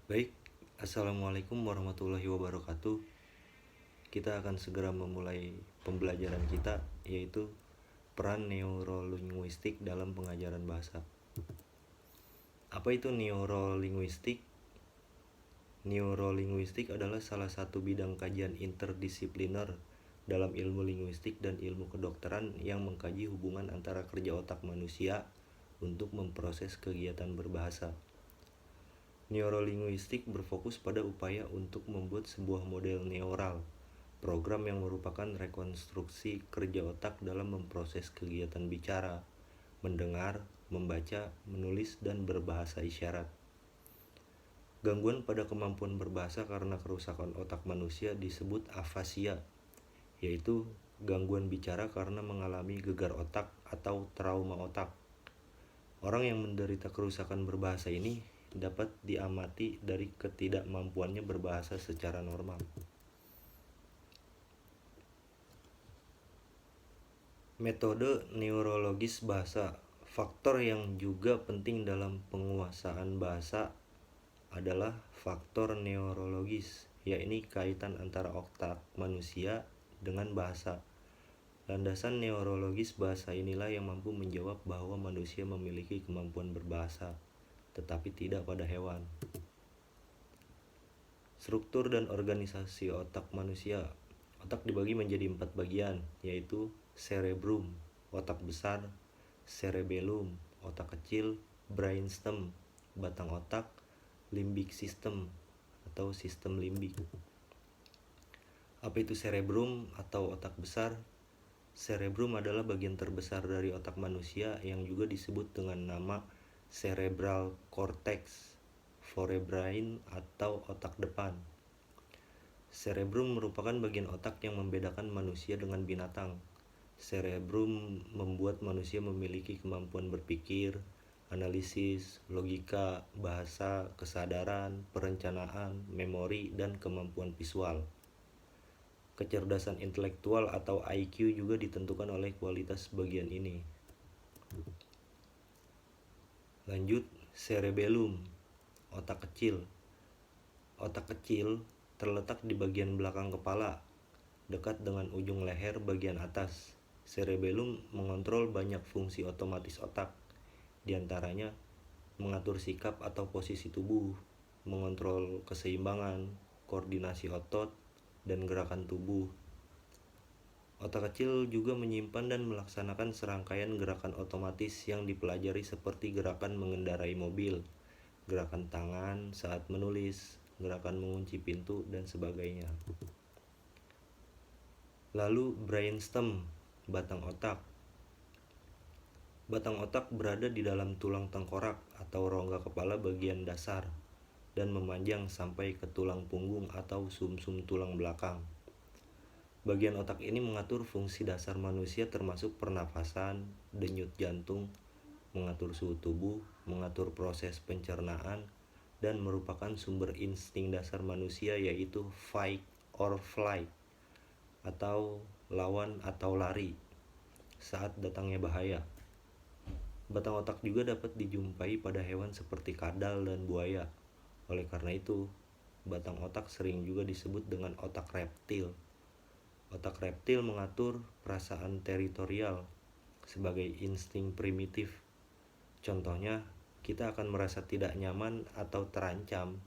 Baik, Assalamualaikum warahmatullahi wabarakatuh. Kita akan segera memulai pembelajaran kita, yaitu peran neurolinguistik dalam pengajaran bahasa. Apa itu neurolinguistik? Neurolinguistik adalah salah satu bidang kajian interdisipliner dalam ilmu linguistik dan ilmu kedokteran yang mengkaji hubungan antara kerja otak manusia untuk memproses kegiatan berbahasa. Neurolinguistik berfokus pada upaya untuk membuat sebuah model neural, program yang merupakan rekonstruksi kerja otak dalam memproses kegiatan bicara, mendengar, membaca, menulis, dan berbahasa isyarat. Gangguan pada kemampuan berbahasa karena kerusakan otak manusia disebut afasia, yaitu gangguan bicara karena mengalami gegar otak atau trauma otak. Orang yang menderita kerusakan berbahasa ini dapat diamati dari ketidakmampuannya berbahasa secara normal. Metode neurologis bahasa. Faktor yang juga penting dalam penguasaan bahasa adalah faktor neurologis, yakni kaitan antara otak manusia dengan bahasa. Landasan neurologis bahasa inilah yang mampu menjawab bahwa manusia memiliki kemampuan berbahasa, tetapi tidak pada hewan. Struktur dan organisasi otak manusia. Otak dibagi menjadi 4 bagian, yaitu cerebrum, otak besar, cerebellum, otak kecil, brainstem, batang otak, limbic system atau sistem limbik. Apa itu cerebrum atau otak besar? Cerebrum adalah bagian terbesar dari otak manusia yang juga disebut dengan nama cerebral cortex, forebrain atau otak depan. Cerebrum merupakan bagian otak yang membedakan manusia dengan binatang. Cerebrum membuat manusia memiliki kemampuan berpikir, analisis, logika, bahasa, kesadaran, perencanaan, memori, dan kemampuan visual. Kecerdasan intelektual atau IQ juga ditentukan oleh kualitas bagian ini. Lanjut, cerebellum, otak kecil. Otak kecil terletak di bagian belakang kepala, dekat dengan ujung leher bagian atas. Cerebellum mengontrol banyak fungsi otomatis otak, diantaranya mengatur sikap atau posisi tubuh, mengontrol keseimbangan, koordinasi otot, dan gerakan tubuh. Otak kecil juga menyimpan dan melaksanakan serangkaian gerakan otomatis yang dipelajari seperti gerakan mengendarai mobil, gerakan tangan saat menulis, gerakan mengunci pintu, dan sebagainya. Lalu brainstem, batang otak. Batang otak berada di dalam tulang tengkorak atau rongga kepala bagian dasar dan memanjang sampai ke tulang punggung atau sumsum tulang belakang. Bagian otak ini mengatur fungsi dasar manusia termasuk pernafasan, denyut jantung, mengatur suhu tubuh, mengatur proses pencernaan, dan merupakan sumber insting dasar manusia yaitu fight or flight atau lawan atau lari saat datangnya bahaya. Batang otak juga dapat dijumpai pada hewan seperti kadal dan buaya. Oleh karena itu, batang otak sering juga disebut dengan otak reptil. Otak reptil mengatur perasaan teritorial sebagai insting primitif. Contohnya, kita akan merasa tidak nyaman atau terancam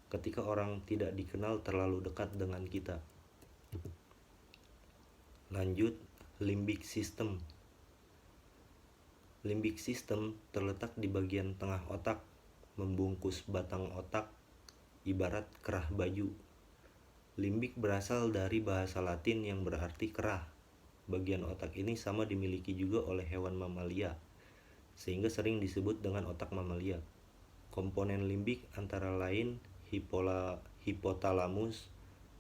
ketika orang tidak dikenal terlalu dekat dengan kita. Lanjut, limbic system. Limbic system terletak di bagian tengah otak, membungkus batang otak ibarat kerah baju. Limbik berasal dari bahasa Latin yang berarti kerah. Bagian otak ini sama dimiliki juga oleh hewan mamalia, sehingga sering disebut dengan otak mamalia. Komponen limbik antara lain hipotalamus,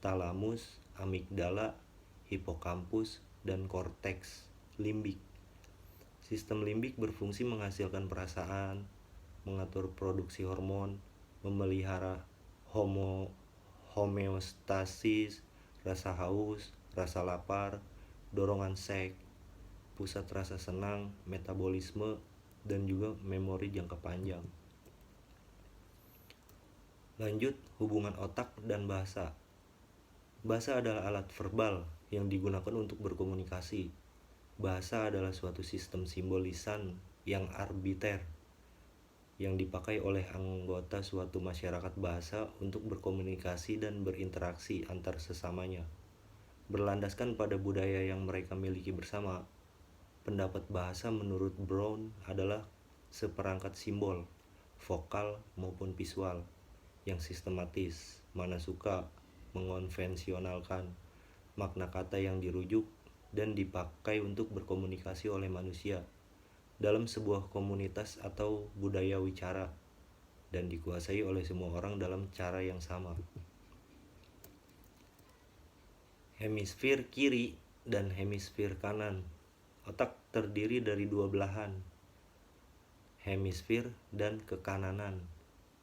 talamus, amigdala, hipokampus, dan korteks limbik. Sistem limbik berfungsi menghasilkan perasaan, mengatur produksi hormon, memelihara homeostasis, rasa haus, rasa lapar, dorongan seks, pusat rasa senang, metabolisme, dan juga memori jangka panjang. Lanjut, hubungan otak dan bahasa. Bahasa adalah alat verbal yang digunakan untuk berkomunikasi. Bahasa adalah suatu sistem simbol lisan yang arbiter yang dipakai oleh anggota suatu masyarakat bahasa untuk berkomunikasi dan berinteraksi antar sesamanya. Berlandaskan pada budaya yang mereka miliki bersama, pendapat bahasa menurut Brown adalah seperangkat simbol, vokal maupun visual, yang sistematis, mana suka, mengonvensionalkan, makna kata yang dirujuk, dan dipakai untuk berkomunikasi oleh manusia dalam sebuah komunitas atau budaya wicara, dan dikuasai oleh semua orang dalam cara yang sama. Hemisfer kiri dan hemisfer kanan. Otak terdiri dari dua belahan, hemisfer dan kekananan.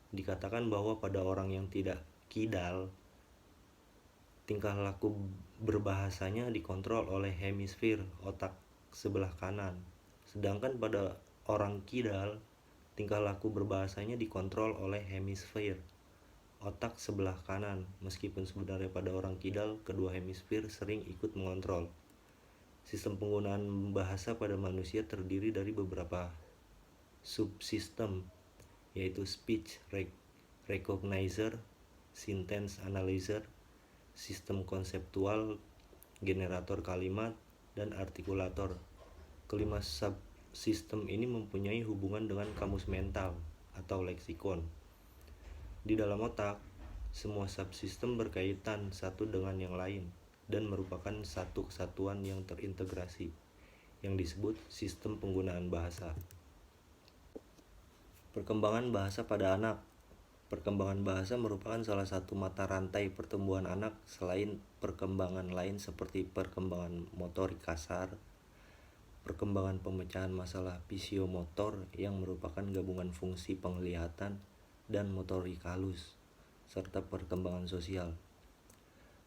Dikatakan bahwa pada orang yang tidak kidal, tingkah laku berbahasanya dikontrol oleh hemisfer otak sebelah kanan. Sedangkan pada orang kidal, tingkah laku berbahasanya dikontrol oleh hemisfer otak sebelah kanan, meskipun sebenarnya pada orang kidal kedua hemisfer sering ikut mengontrol. Sistem penggunaan bahasa pada manusia terdiri dari beberapa subsistem, yaitu speech recognizer, sentence analyzer, sistem konseptual, generator kalimat, dan artikulator. Kelima subsistem ini mempunyai hubungan dengan kamus mental atau leksikon. Di dalam otak, semua subsistem berkaitan satu dengan yang lain dan merupakan satu kesatuan yang terintegrasi, yang disebut sistem penggunaan bahasa. Perkembangan bahasa pada anak. Perkembangan bahasa merupakan salah satu mata rantai pertumbuhan anak selain perkembangan lain seperti perkembangan motorik kasar, perkembangan pemecahan masalah fisiomotor yang merupakan gabungan fungsi penglihatan dan motorik halus, serta perkembangan sosial.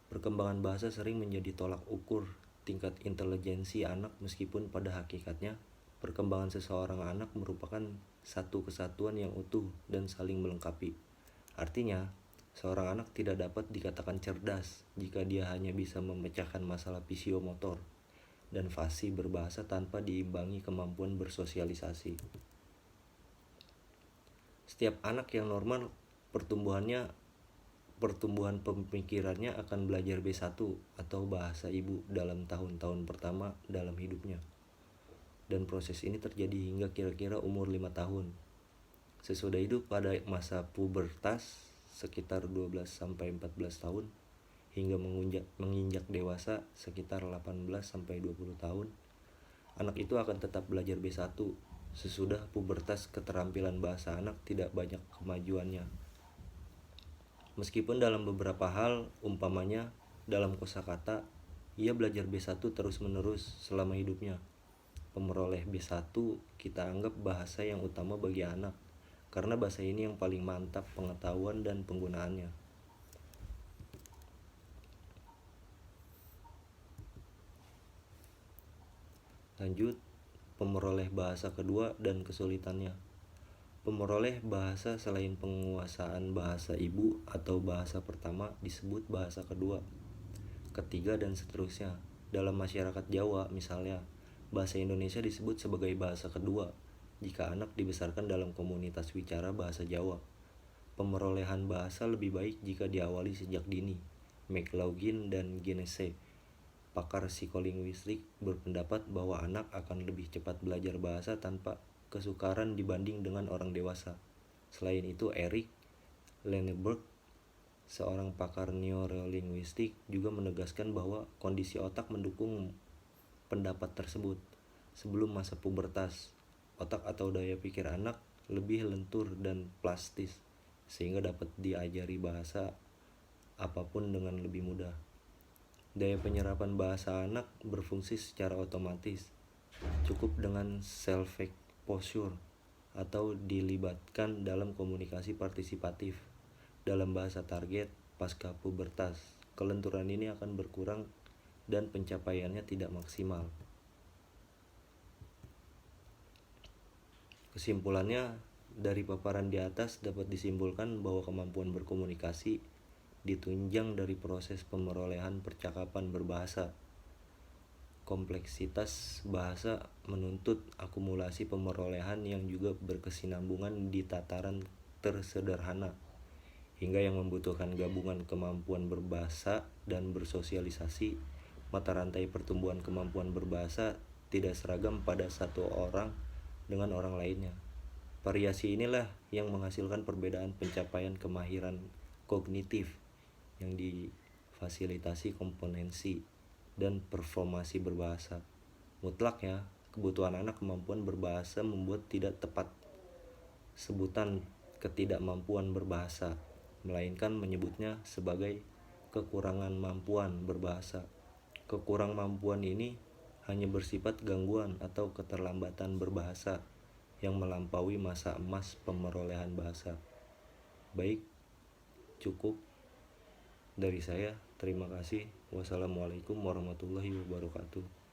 Perkembangan bahasa sering menjadi tolak ukur tingkat intelijensi anak, meskipun pada hakikatnya perkembangan seseorang anak merupakan satu kesatuan yang utuh dan saling melengkapi. Artinya, seorang anak tidak dapat dikatakan cerdas jika dia hanya bisa memecahkan masalah fisiomotor dan fasih berbahasa tanpa diimbangi kemampuan bersosialisasi. Setiap anak yang normal pertumbuhan pemikirannya akan belajar B1 atau bahasa ibu dalam tahun-tahun pertama dalam hidupnya. Dan proses ini terjadi hingga kira-kira umur 5 tahun. Sesudah itu pada masa pubertas sekitar 12-14 tahun hingga menginjak dewasa sekitar 18-20 tahun, anak itu akan tetap belajar B1. Sesudah pubertas, keterampilan bahasa anak tidak banyak kemajuannya. Meskipun dalam beberapa hal, umpamanya dalam kosakata, ia belajar B1 terus-menerus selama hidupnya. Pemeroleh B1 kita anggap bahasa yang utama bagi anak, karena bahasa ini yang paling mantap pengetahuan dan penggunaannya. Lanjut, pemeroleh bahasa kedua dan kesulitannya. Pemeroleh bahasa selain penguasaan bahasa ibu atau bahasa pertama disebut bahasa kedua, ketiga, dan seterusnya. Dalam masyarakat Jawa misalnya, bahasa Indonesia disebut sebagai bahasa kedua jika anak dibesarkan dalam komunitas wicara bahasa Jawa. Pemerolehan bahasa lebih baik jika diawali sejak dini. McLaughlin dan Genese, pakar psikolinguistik, berpendapat bahwa anak akan lebih cepat belajar bahasa tanpa kesukaran dibanding dengan orang dewasa. Selain itu, Eric Lenneberg, seorang pakar neurolinguistik, juga menegaskan bahwa kondisi otak mendukung pendapat tersebut. Sebelum masa pubertas, otak atau daya pikir anak lebih lentur dan plastis, sehingga dapat diajari bahasa apapun dengan lebih mudah. Daya penyerapan bahasa anak berfungsi secara otomatis. Cukup dengan self-exposure atau dilibatkan dalam komunikasi partisipatif. Dalam bahasa target pasca pubertas, kelenturan ini akan berkurang dan pencapaiannya tidak maksimal. Kesimpulannya, Dari paparan di atas dapat disimpulkan bahwa kemampuan berkomunikasi ditunjang dari proses pemerolehan percakapan berbahasa. Kompleksitas bahasa menuntut akumulasi pemerolehan yang juga berkesinambungan di tataran tersederhana, hingga yang membutuhkan gabungan kemampuan berbahasa dan bersosialisasi. Mata rantai pertumbuhan kemampuan berbahasa tidak seragam pada satu orang dengan orang lainnya. Variasi inilah yang menghasilkan perbedaan pencapaian kemahiran kognitif yang difasilitasi kompetensi dan performasi berbahasa. Mutlaknya, kebutuhan anak kemampuan berbahasa membuat tidak tepat sebutan ketidakmampuan berbahasa, melainkan menyebutnya sebagai kekurangan mampuan berbahasa. Kekurangmampuan ini hanya bersifat gangguan atau keterlambatan berbahasa yang melampaui masa emas pemerolehan bahasa. Baik, cukup dari saya. Terima kasih. Wassalamualaikum warahmatullahi wabarakatuh.